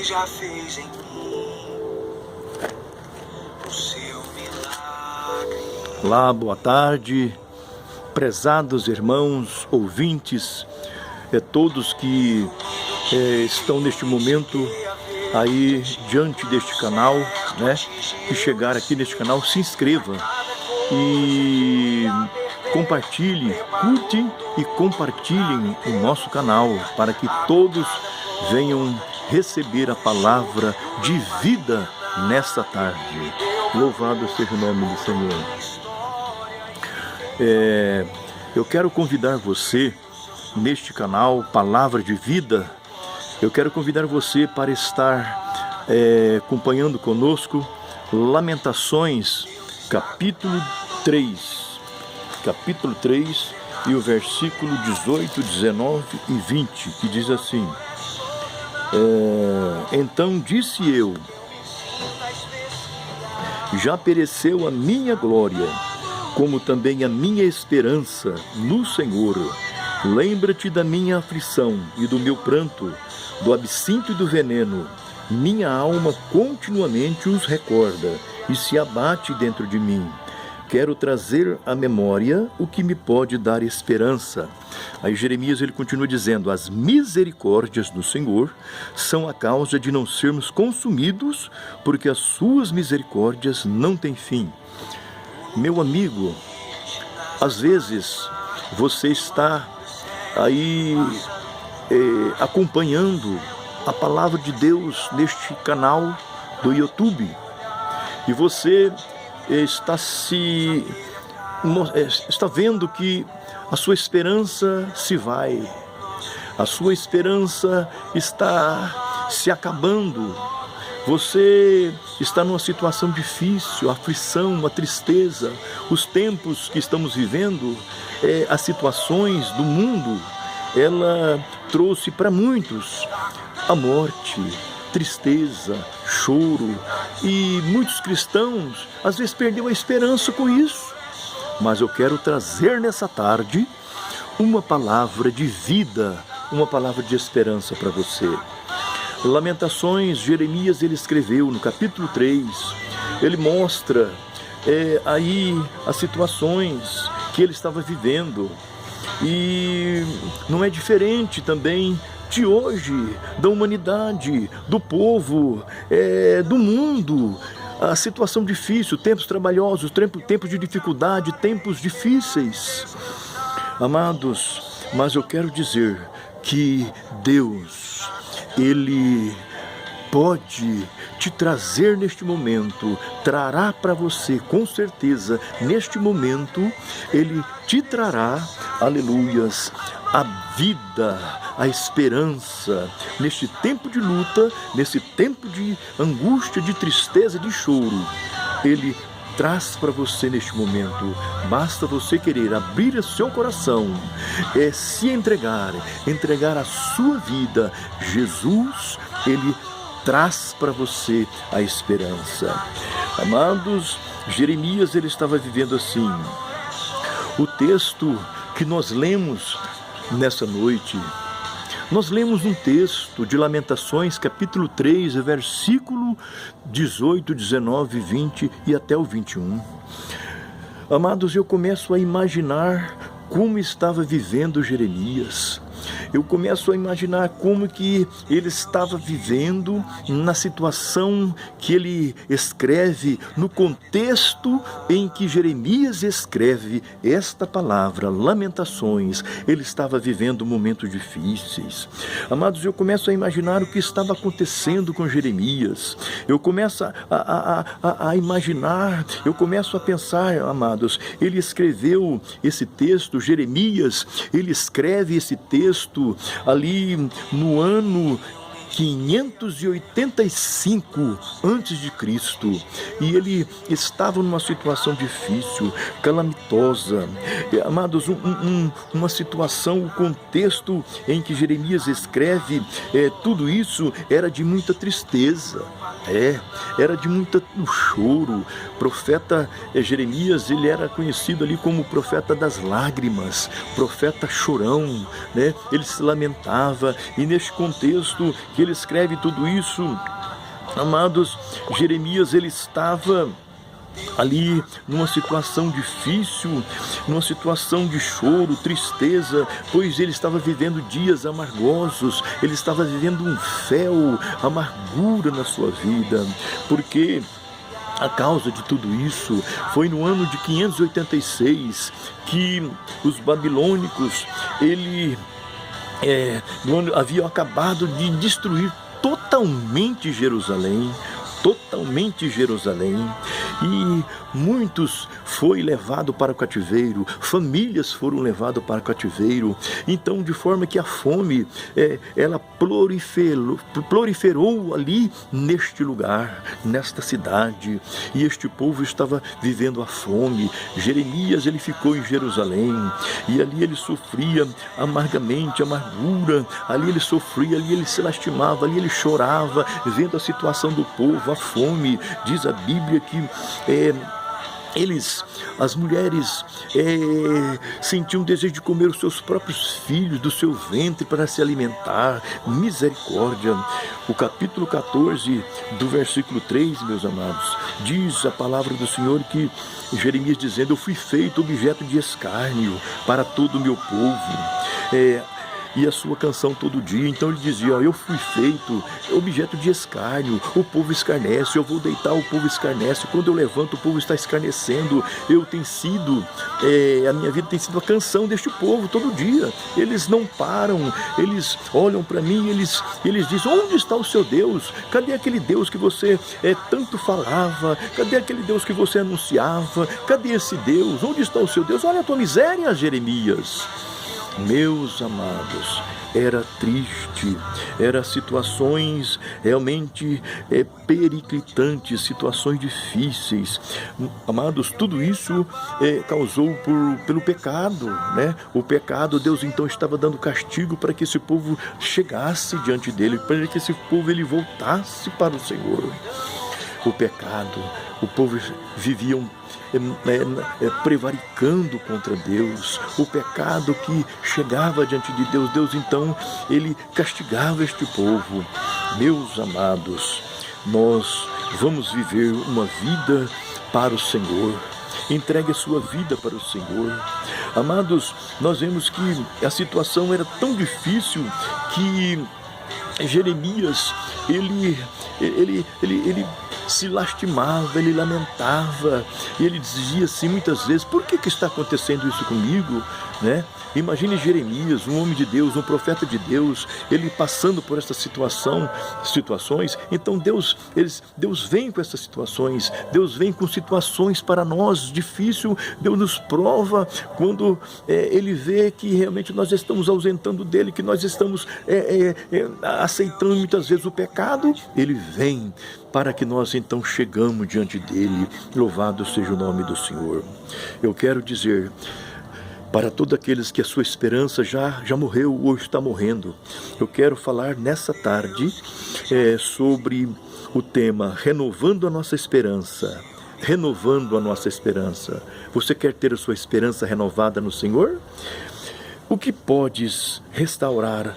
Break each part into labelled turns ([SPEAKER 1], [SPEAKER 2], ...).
[SPEAKER 1] Ele já fez em mim o seu milagre.
[SPEAKER 2] Olá, boa tarde, prezados irmãos, ouvintes, todos que estão neste momento aí diante deste canal, né? Que chegar aqui neste canal, se inscreva e compartilhe, curte e compartilhem o nosso canal para que todos venham receber a palavra de vida nesta tarde. Louvado seja o nome do Senhor. Eu quero convidar você neste canal Palavra de Vida. Eu quero convidar você para estar acompanhando conosco Lamentações, capítulo 3. Capítulo 3 e o versículo 18, 19 e 20, que diz assim: Então disse eu, já pereceu a minha glória, como também a minha esperança no Senhor. Lembra-te da minha aflição e do meu pranto, do absinto e do veneno. Minha alma continuamente os recorda e se abate dentro de mim. Quero trazer à memória o que me pode dar esperança. Aí Jeremias ele continua dizendo: as misericórdias do Senhor são a causa de não sermos consumidos, porque as suas misericórdias não têm fim. Meu amigo, às vezes você está aí acompanhando a palavra de Deus neste canal do YouTube e você está vendo que a sua esperança se vai, a sua esperança está se acabando. Você está numa situação difícil, aflição, uma tristeza. Os tempos que estamos vivendo, as situações do mundo, ela trouxe para muitos a morte, tristeza, choro. E muitos cristãos, às vezes, perderam a esperança com isso. Mas eu quero trazer nessa tarde uma palavra de vida, uma palavra de esperança para você. Lamentações, Jeremias ele escreveu no capítulo 3, ele mostra aí as situações que ele estava vivendo, e não é diferente também de hoje, da humanidade, do povo, do mundo. A situação difícil, tempos trabalhosos, tempos de dificuldade, tempos difíceis. Amados, mas eu quero dizer que Deus, Ele pode te trazer neste momento, trará para você, com certeza, neste momento, Ele te trará, aleluias, a vida, a esperança, neste tempo de luta, nesse tempo de angústia, de tristeza, de choro. Ele traz para você neste momento. Basta você querer abrir o seu coração, se entregar a sua vida. Jesus, Ele traz para você a esperança. Amados, Jeremias ele estava vivendo assim. O texto que nós lemos nessa noite, nós lemos um texto de Lamentações, capítulo 3, versículo 18, 19, 20 e até o 21. Amados, eu começo a imaginar como estava vivendo Jeremias. Eu começo a imaginar como que ele estava vivendo na situação que ele escreve, no contexto em que Jeremias escreve esta palavra, Lamentações. Ele estava vivendo momentos difíceis. Amados, eu começo a imaginar o que estava acontecendo com Jeremias. Eu começo a imaginar, eu começo a pensar, amados, ele escreveu esse texto, Jeremias, ele escreve esse texto ali no ano 585 a.C. E ele estava numa situação difícil, espantosa. Amados, uma situação, o contexto em que Jeremias escreve, tudo isso era de muita tristeza, era de muito choro. O profeta Jeremias, ele era conhecido ali como o profeta das lágrimas, profeta chorão, né? Ele se lamentava, e neste contexto que ele escreve tudo isso, amados, Jeremias, ele estava ali numa situação difícil, numa situação de choro, tristeza, pois ele estava vivendo dias amargosos, ele estava vivendo um fel, amargura na sua vida, porque a causa de tudo isso foi no ano de 586 que os babilônicos, haviam acabado de destruir totalmente Jerusalém, e muitos foi levado para o cativeiro, famílias foram levadas para o cativeiro. Então, de forma que a fome, ela proliferou ali neste lugar, nesta cidade, e este povo estava vivendo a fome. Jeremias, ele ficou em Jerusalém, e ali ele sofria amargamente, amargura, ali ele sofria, ali ele se lastimava, ali ele chorava, vendo a situação do povo, a fome. Diz a Bíblia que as mulheres sentiam desejo de comer os seus próprios filhos do seu ventre para se alimentar. Misericórdia. O capítulo 14 do versículo 3, meus amados, diz a palavra do Senhor que Jeremias dizendo: eu fui feito objeto de escárnio para todo o meu povo. E a sua canção todo dia. Então ele dizia: eu fui feito objeto de escárnio, o povo escarnece, eu vou deitar, o povo escarnece, quando eu levanto o povo está escarnecendo. Eu tenho sido, a minha vida tem sido a canção deste povo todo dia. Eles não param, eles olham para mim, eles dizem: onde está o seu Deus? Cadê aquele Deus que você tanto falava? Cadê aquele Deus que você anunciava? Cadê esse Deus? Onde está o seu Deus? Olha a tua miséria, Jeremias. Meus amados, era triste, eram situações realmente periclitantes, situações difíceis. Amados, tudo isso causou pelo pecado, né? O pecado, Deus então estava dando castigo para que esse povo chegasse diante dele, para que esse povo ele voltasse para o Senhor. O pecado, o povo viviam prevaricando contra Deus. O pecado que chegava diante de Deus, Deus então, ele castigava este povo. Meus amados, nós vamos viver uma vida para o Senhor. Entregue a sua vida para o Senhor. Amados, nós vemos que a situação era tão difícil que Jeremias, ele se lastimava, ele lamentava, e ele dizia assim muitas vezes: por que está acontecendo isso comigo? Né? Imagine Jeremias, um homem de Deus, um profeta de Deus, ele passando por essas situações. Então Deus vem com essas situações, Deus vem com situações para nós difícil. Deus nos prova quando ele vê que realmente nós estamos ausentando dele, que nós estamos aceitando muitas vezes o pecado. Ele vem para que nós então chegamos diante dele. Louvado seja o nome do Senhor. Eu quero dizer para todos aqueles que a sua esperança já morreu ou está morrendo, eu quero falar nessa tarde sobre o tema renovando a nossa esperança. Renovando a nossa esperança. Você quer ter a sua esperança renovada no Senhor? O que podes restaurar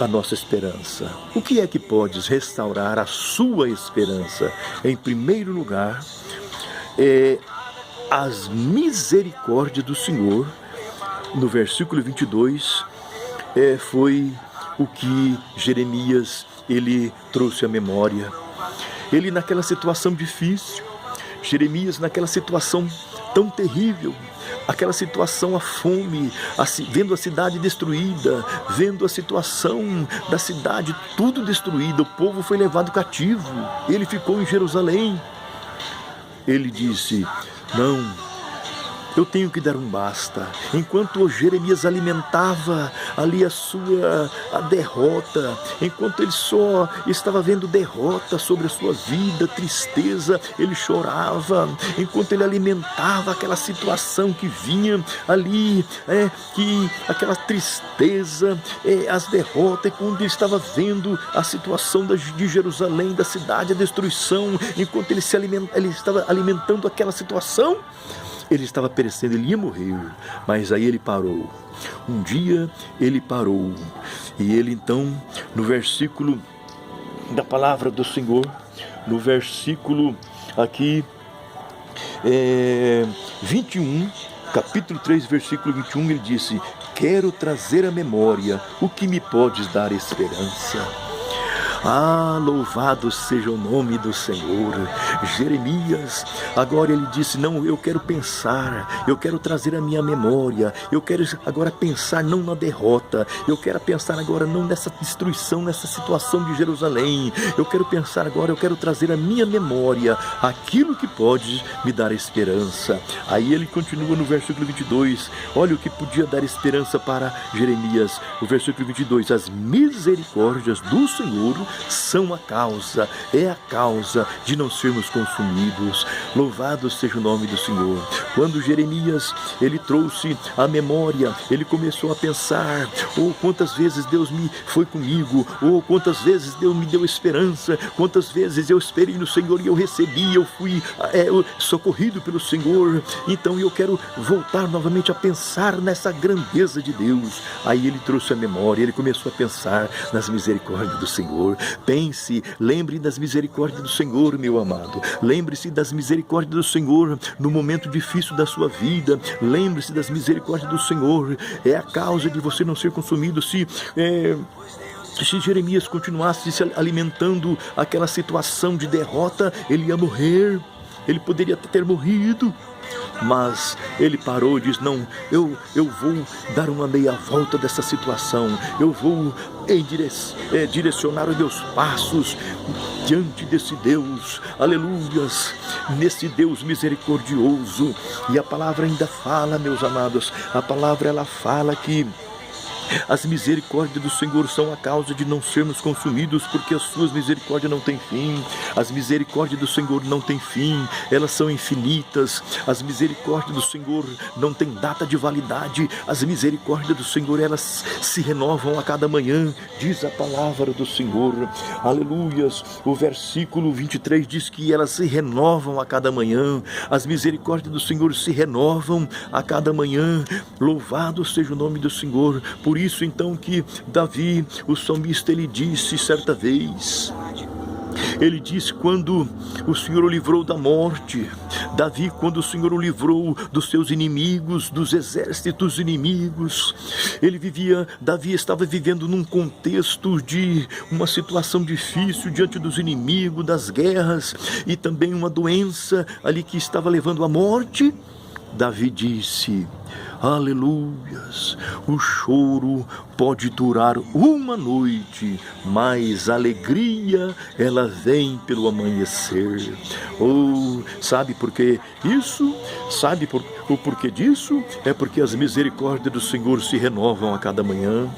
[SPEAKER 2] a nossa esperança? O que é que podes restaurar a sua esperança? Em primeiro lugar, as misericórdias do Senhor. No versículo 22, foi o que Jeremias, ele trouxe à memória. Ele naquela situação difícil, Jeremias naquela situação tão terrível, aquela situação, a fome, vendo a cidade destruída, vendo a situação da cidade tudo destruída, o povo foi levado cativo, ele ficou em Jerusalém. Ele disse: não, eu tenho que dar um basta. Enquanto Jeremias alimentava ali a derrota, enquanto ele só estava vendo derrota sobre a sua vida, tristeza, ele chorava. Enquanto ele alimentava aquela situação que vinha ali, que aquela tristeza, as derrotas, quando ele estava vendo a situação de Jerusalém, da cidade, a destruição, enquanto ele estava alimentando aquela situação, ele estava perecendo, ele ia morrer, mas aí ele parou. Um dia ele parou, e ele então, no versículo da palavra do Senhor, no versículo aqui 21, capítulo 3, versículo 21, ele disse: quero trazer à memória o que me podes dar esperança. Ah, louvado seja o nome do Senhor. Jeremias, agora ele disse: não, eu quero pensar, eu quero trazer a minha memória, eu quero agora pensar não na derrota, eu quero pensar agora não nessa destruição, nessa situação de Jerusalém, eu quero pensar agora, eu quero trazer a minha memória aquilo que pode me dar esperança. Aí ele continua no versículo 22, olha o que podia dar esperança para Jeremias, o versículo 22, as misericórdias do Senhor são a causa de não sermos consumidos. Louvado seja o nome do Senhor. Quando Jeremias, ele trouxe a memória, ele começou a pensar: quantas vezes Deus foi comigo, quantas vezes Deus me deu esperança, quantas vezes eu esperei no Senhor e eu recebi, eu fui socorrido pelo Senhor. Então eu quero voltar novamente a pensar nessa grandeza de Deus. Aí ele trouxe a memória, ele começou a pensar nas misericórdias do Senhor. Pense, lembre das misericórdias do Senhor, meu amado. Lembre-se das misericórdias do Senhor no momento difícil da sua vida. Lembre-se das misericórdias do Senhor. É a causa de você não ser consumido. Se Jeremias continuasse se alimentando aquela situação de derrota, ele ia morrer. Ele poderia ter morrido. Mas ele parou e disse: não, eu vou dar uma meia volta dessa situação, eu vou direcionar os meus passos diante desse Deus, aleluias, nesse Deus misericordioso. E a palavra ainda fala, meus amados, a palavra ela fala que as misericórdias do Senhor são a causa de não sermos consumidos, porque as suas misericórdias não têm fim. As misericórdias do Senhor não têm fim, elas são infinitas. As misericórdias do Senhor não têm data de validade. As misericórdias do Senhor, elas se renovam a cada manhã, diz a palavra do Senhor. Aleluias. O versículo 23 diz que elas se renovam a cada manhã. As misericórdias do Senhor se renovam a cada manhã. Louvado seja o nome do Senhor. Por isso então que Davi, o salmista, ele disse certa vez, ele disse quando o Senhor o livrou da morte, Davi, quando o Senhor o livrou dos seus inimigos, dos exércitos inimigos, Davi estava vivendo num contexto de uma situação difícil diante dos inimigos, das guerras e também uma doença ali que estava levando à morte. Davi disse: aleluias, o choro pode durar uma noite, mas a alegria, ela vem pelo amanhecer. Sabe por que isso? Sabe o porquê disso? É porque as misericórdias do Senhor se renovam a cada manhã.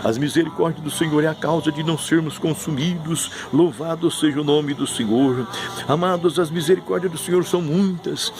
[SPEAKER 2] As misericórdias do Senhor é a causa de não sermos consumidos. Louvado seja o nome do Senhor. Amados, as misericórdias do Senhor são muitas.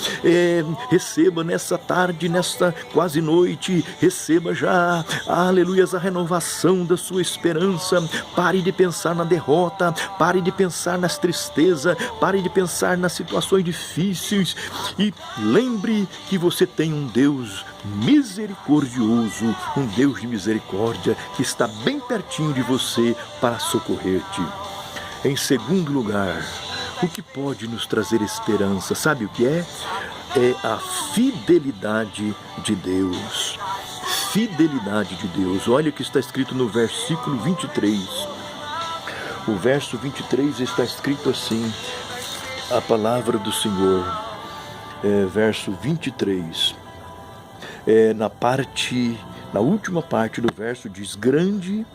[SPEAKER 2] Receba nessa tarde, nesta quase noite, receba já, aleluias, a renovação da sua esperança. Pare de pensar na derrota, pare de pensar nas tristezas, pare de pensar nas situações difíceis e lembre que você tem um Deus misericordioso, um Deus de misericórdia que está bem pertinho de você para socorrer-te. Em segundo lugar, o que pode nos trazer esperança, sabe o que é? É a fidelidade de Deus. Fidelidade de Deus. Olha o que está escrito no versículo 23. O verso 23 está escrito assim, a palavra do Senhor, verso 23. Na última parte do verso diz: grande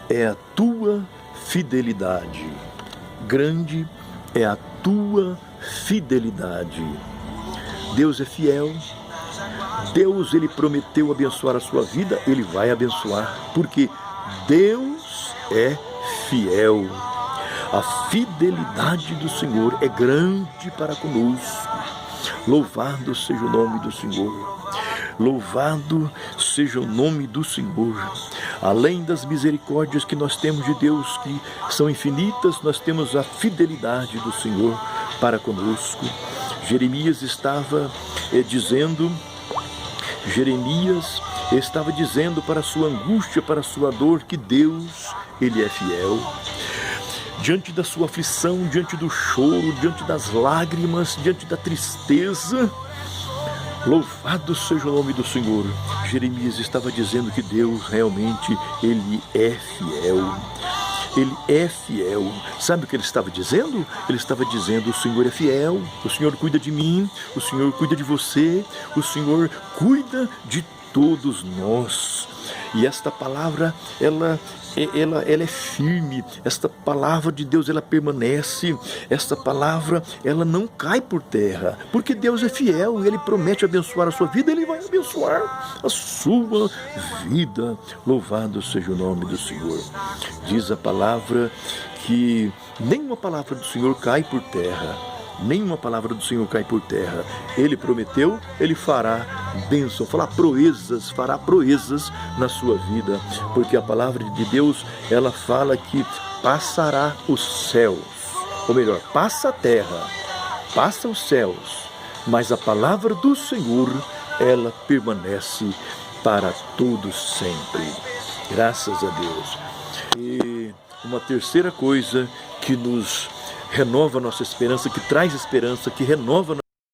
[SPEAKER 2] é a tua fidelidade. Grande é a tua fidelidade. Deus é fiel, Deus, Ele prometeu abençoar a sua vida, Ele vai abençoar, porque Deus é fiel. A fidelidade do Senhor é grande para conosco. Louvado seja o nome do Senhor. Louvado seja o nome do Senhor. Além das misericórdias que nós temos de Deus, que são infinitas, nós temos a fidelidade do Senhor para conosco. Jeremias estava dizendo para a sua angústia, para a sua dor, que Deus, Ele é fiel. Diante da sua aflição, diante do choro, diante das lágrimas, diante da tristeza, louvado seja o nome do Senhor. Jeremias estava dizendo que Deus realmente, Ele é fiel. Ele é fiel. Sabe o que ele estava dizendo? Ele estava dizendo: o Senhor é fiel, o Senhor cuida de mim, o Senhor cuida de você, o Senhor cuida de todos nós. E esta palavra, ela é firme. Esta palavra de Deus, ela permanece. Esta palavra, ela não cai por terra, porque Deus é fiel e Ele promete abençoar a sua vida. Ele vai abençoar a sua vida. Louvado seja o nome do Senhor. Diz a palavra que nenhuma palavra do Senhor cai por terra. Nenhuma palavra do Senhor cai por terra. Ele prometeu, Ele fará bênção, fará proezas na sua vida, porque a palavra de Deus, ela fala que passará os céus, ou melhor, passa a terra, passa os céus, mas a palavra do Senhor, ela permanece para todos sempre. Graças a Deus. E uma terceira coisa que nos renova a nossa esperança, que traz esperança, que renova